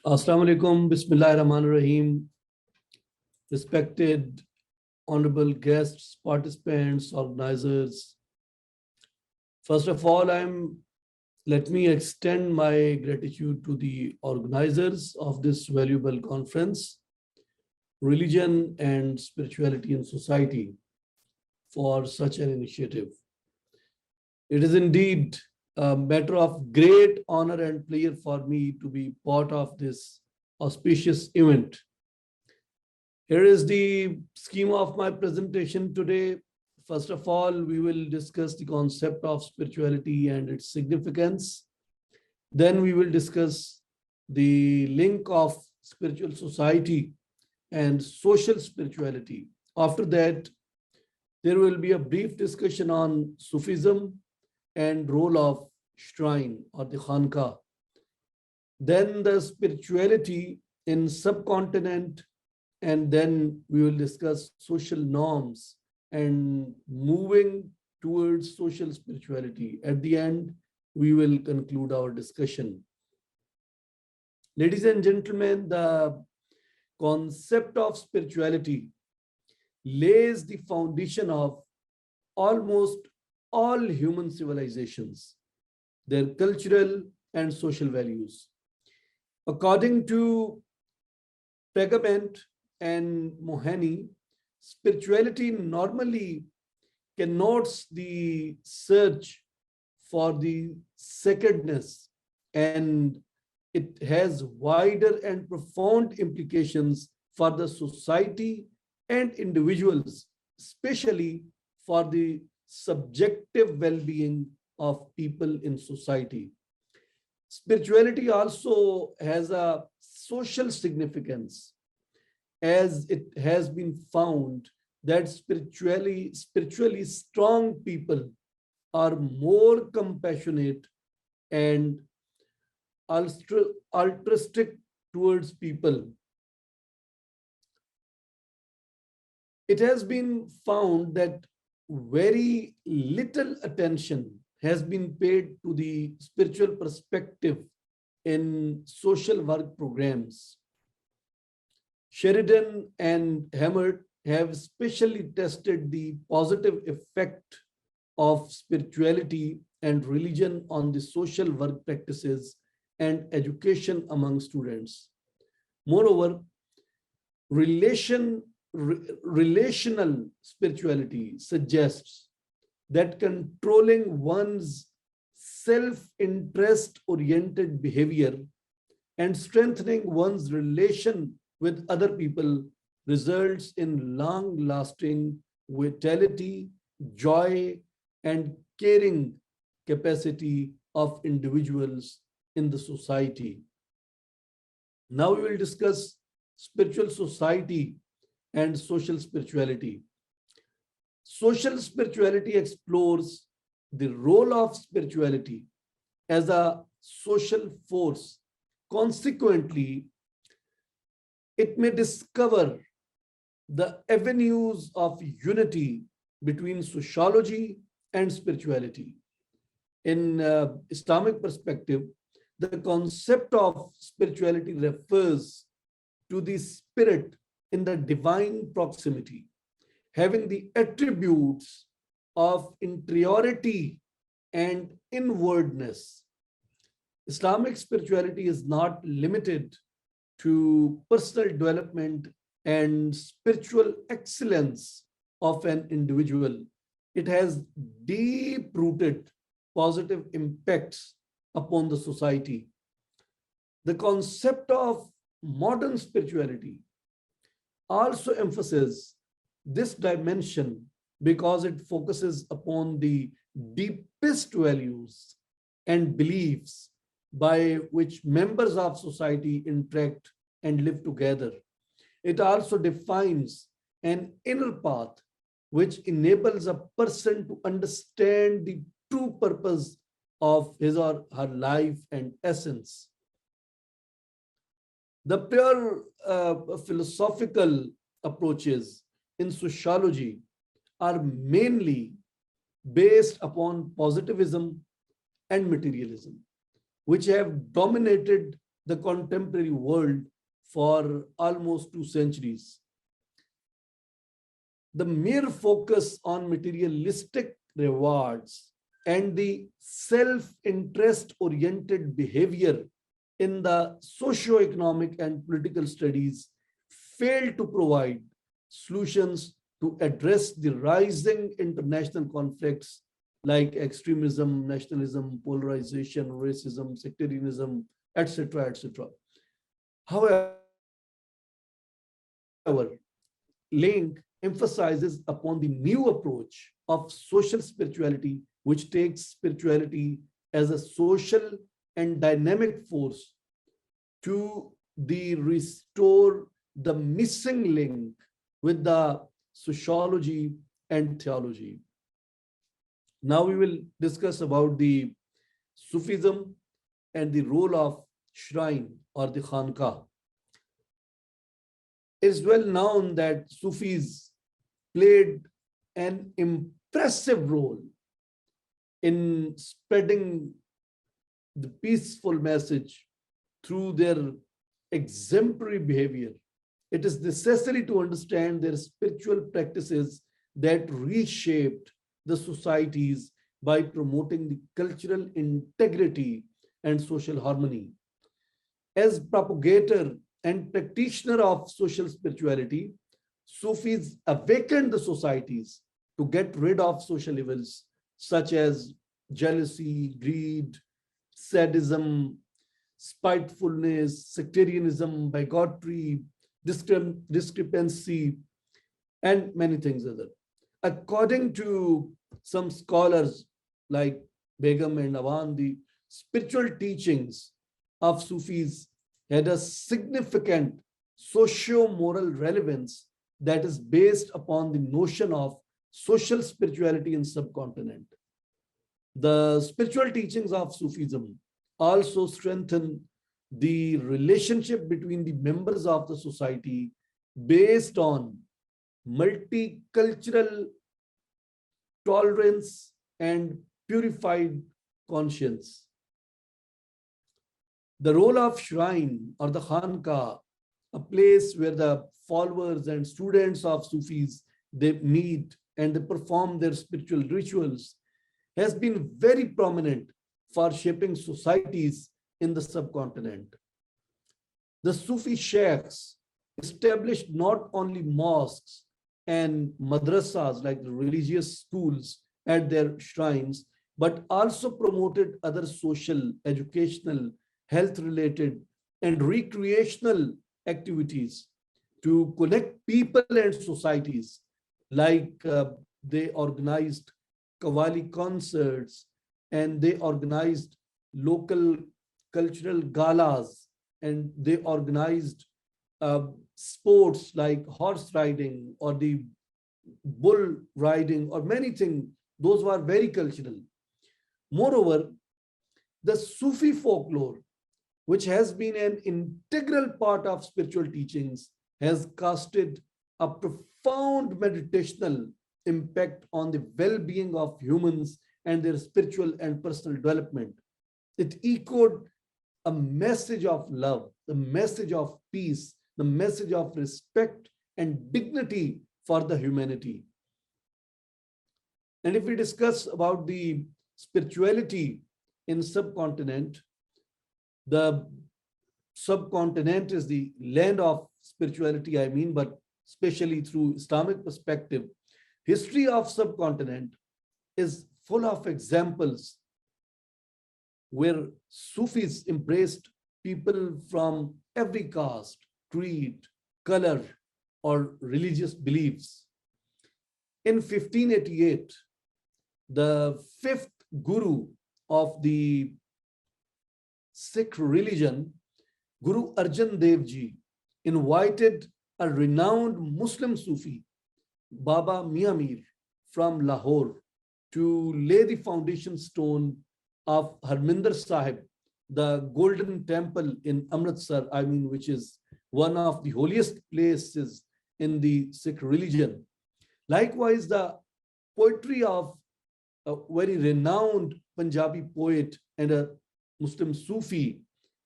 Assalamu alaikum, Bismillahir Rahmanir Rahim, respected honorable guests, participants, organizers. First of all, let me extend my gratitude to the organizers of this valuable conference, Religion and Spirituality in Society, for such an initiative. It is indeed a matter of great honor and pleasure for me to be part of this auspicious event. Here is the scheme of my presentation today. First of all, we will discuss the concept of spirituality and its significance. Then we will discuss the link of spiritual society and social spirituality. After that, there will be a brief discussion on Sufism and role of shrine or the Khanka. Then the spirituality in subcontinent, and then we will discuss social norms and moving towards social spirituality. At the end, we will conclude our discussion. Ladies and gentlemen, the concept of spirituality lays the foundation of almost all human civilizations, their cultural and social values. According to Pegament and Mohani, spirituality normally connotes the search for the sacredness, and it has wider and profound implications for the society and individuals, especially for the subjective well-being of people in society. Spirituality also has a social significance, as it has been found that spiritually strong people are more compassionate and altruistic towards people. It has been found that very little attention has been paid to the spiritual perspective in social work programs. Sheridan and Hammert have specially tested the positive effect of spirituality and religion on the social work practices and education among students. Moreover, relational spirituality suggests that controlling one's self-interest oriented behavior and strengthening one's relation with other people results in long-lasting vitality, joy, and caring capacity of individuals in the society. Now we will discuss spiritual society and social spirituality. Social spirituality explores the role of spirituality as a social force. Consequently, it may discover the avenues of unity between sociology and spirituality. In Islamic perspective, the concept of spirituality refers to the spirit in the divine proximity, having the attributes of interiority and inwardness. Islamic spirituality is not limited to personal development and spiritual excellence of an individual. It has deep-rooted positive impacts upon the society. The concept of modern spirituality also emphasizes this dimension because it focuses upon the deepest values and beliefs by which members of society interact and live together. It also defines an inner path which enables a person to understand the true purpose of his or her life and essence. The pure philosophical approaches in sociology are mainly based upon positivism and materialism, which have dominated the contemporary world for almost 2 centuries. The mere focus on materialistic rewards and the self-interest oriented behavior in the socio-economic and political studies failed to provide solutions to address the rising international conflicts like extremism, nationalism, polarization, racism, sectarianism, etc., etc. However, Link emphasizes upon the new approach of social spirituality, which takes spirituality as a social and dynamic force to restore the missing link with the sociology and theology. Now we will discuss about the Sufism and the role of shrine or the Khanka. It is well known that Sufis played an impressive role in spreading the peaceful message through their exemplary behavior. It is necessary to understand their spiritual practices that reshaped the societies by promoting the cultural integrity and social harmony. As propagator and practitioner of social spirituality, Sufis awakened the societies to get rid of social evils such as jealousy, greed, sadism, spitefulness, sectarianism, bigotry, discrepancy, and many things other. According to some scholars like Begum and Awan, the spiritual teachings of Sufis had a significant socio-moral relevance that is based upon the notion of social spirituality in subcontinent. The spiritual teachings of Sufism also strengthen the relationship between the members of the society based on multicultural tolerance and purified conscience. The role of shrine or the Khanka, a place where the followers and students of Sufis they meet and they perform their spiritual rituals, has been very prominent for shaping societies in the subcontinent. The Sufi sheikhs established not only mosques and madrasas like the religious schools at their shrines, but also promoted other social, educational, health-related, and recreational activities to connect people and societies, like they organized Qawwali concerts and they organized local cultural galas and they organized sports like horse riding or the bull riding or many things. Those were very cultural. Moreover, the Sufi folklore, which has been an integral part of spiritual teachings, has casted a profound meditational impact on the well-being of humans and their spiritual and personal development. It echoed a message of love, the message of peace, the message of respect and dignity for the humanity. And if we discuss about the spirituality in subcontinent, the subcontinent is the land of spirituality, I mean, but especially through Islamic perspective, history of subcontinent is full of examples where Sufis embraced people from every caste, creed, color, or religious beliefs. In 1588, the fifth guru of the Sikh religion, Guru Arjan Dev Ji, invited a renowned Muslim Sufi, Baba Mia Mir, from Lahore to lay the foundation stone of Harminder Sahib, the golden temple in Amritsar, I mean, which is one of the holiest places in the Sikh religion. Likewise, the poetry of a very renowned Punjabi poet and a Muslim Sufi,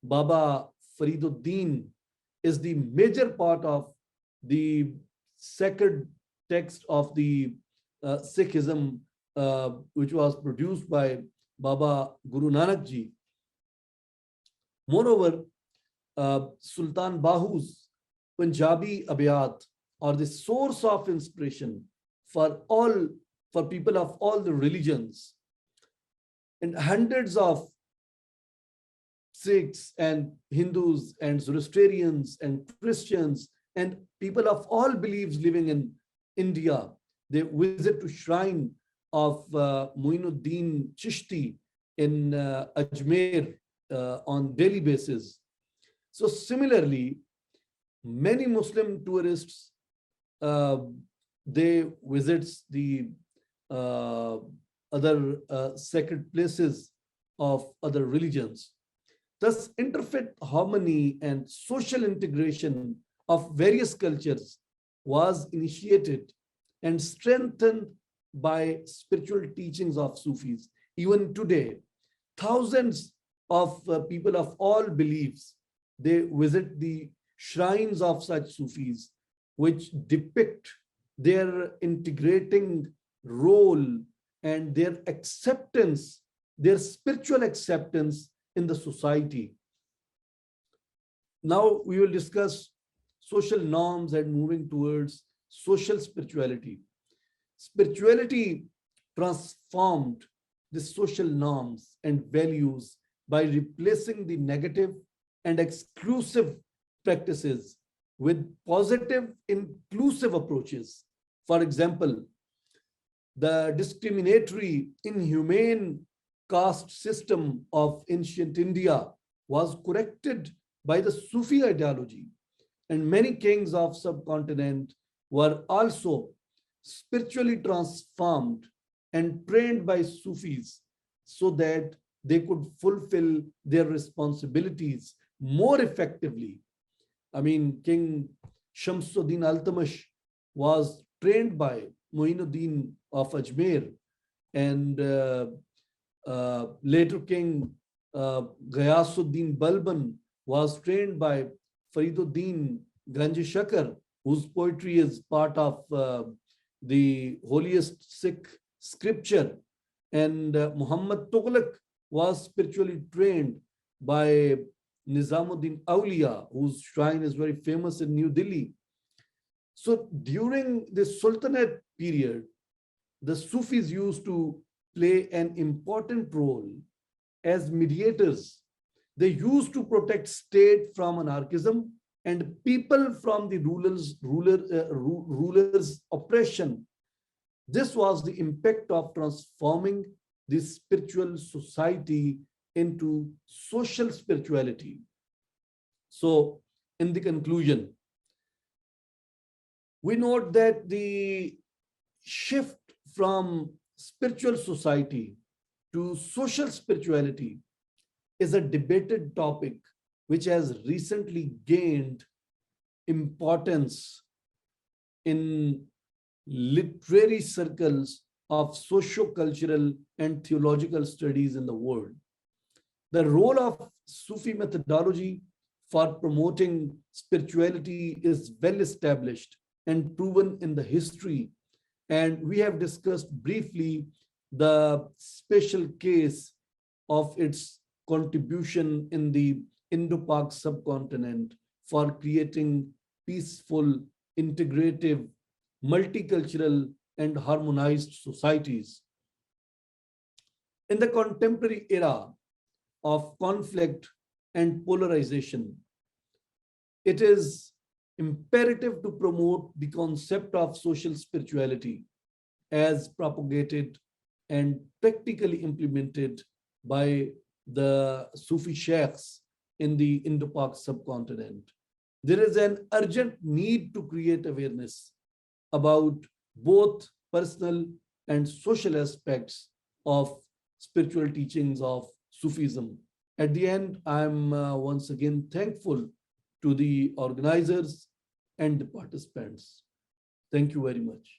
Baba Fariduddin is the major part of the sacred text of the Sikhism, which was produced by Baba Guru Nanak Ji. Moreover, Sultan Bahu's Punjabi Abiyat are the source of inspiration for people of all the religions. And hundreds of Sikhs and Hindus and Zoroastrians and Christians and people of all beliefs living in India, they visit to shrine of Muinuddin Chishti in Ajmer on daily basis. So similarly, many Muslim tourists, they visits the other sacred places of other religions. Thus, interfaith harmony and social integration of various cultures was initiated and strengthened by spiritual teachings of Sufis. Even today, thousands of people of all beliefs, they visit the shrines of such Sufis, which depict their integrating role and their acceptance, their spiritual acceptance in the society. Now we will discuss social norms and moving towards social spirituality. Spirituality transformed the social norms and values by replacing the negative and exclusive practices with positive, inclusive approaches. For example, the discriminatory, inhumane caste system of ancient India was corrected by the Sufi ideology, and many kings of subcontinent were also spiritually transformed and trained by Sufis so that they could fulfill their responsibilities more effectively. I mean, King Shamsuddin Altamash was trained by Muinuddin of Ajmer, and later King Ghayasuddin Balban was trained by Fariduddin Ganj Shakar, whose poetry is part of the holiest Sikh scripture. And Muhammad Tughlaq was spiritually trained by Nizamuddin Awliya, whose shrine is very famous in New Delhi. So during the Sultanate period, the Sufis used to play an important role as mediators. They used to protect state from anarchism and people from the rulers' oppression. This was the impact of transforming the spiritual society into social spirituality. So, in the conclusion, we note that the shift from spiritual society to social spirituality is a debated topic which has recently gained importance in literary circles of socio-cultural and theological studies in the world. The role of Sufi methodology for promoting spirituality is well established and proven in the history. And we have discussed briefly the special case of its contribution in the Indo-Pak subcontinent for creating peaceful, integrative, multicultural, and harmonized societies. In the contemporary era of conflict and polarization, it is imperative to promote the concept of social spirituality as propagated and practically implemented by the Sufi sheikhs in the Indo-Pak subcontinent. There is an urgent need to create awareness about both personal and social aspects of spiritual teachings of Sufism. At the end, I'm once again thankful to the organizers and the participants. Thank you very much.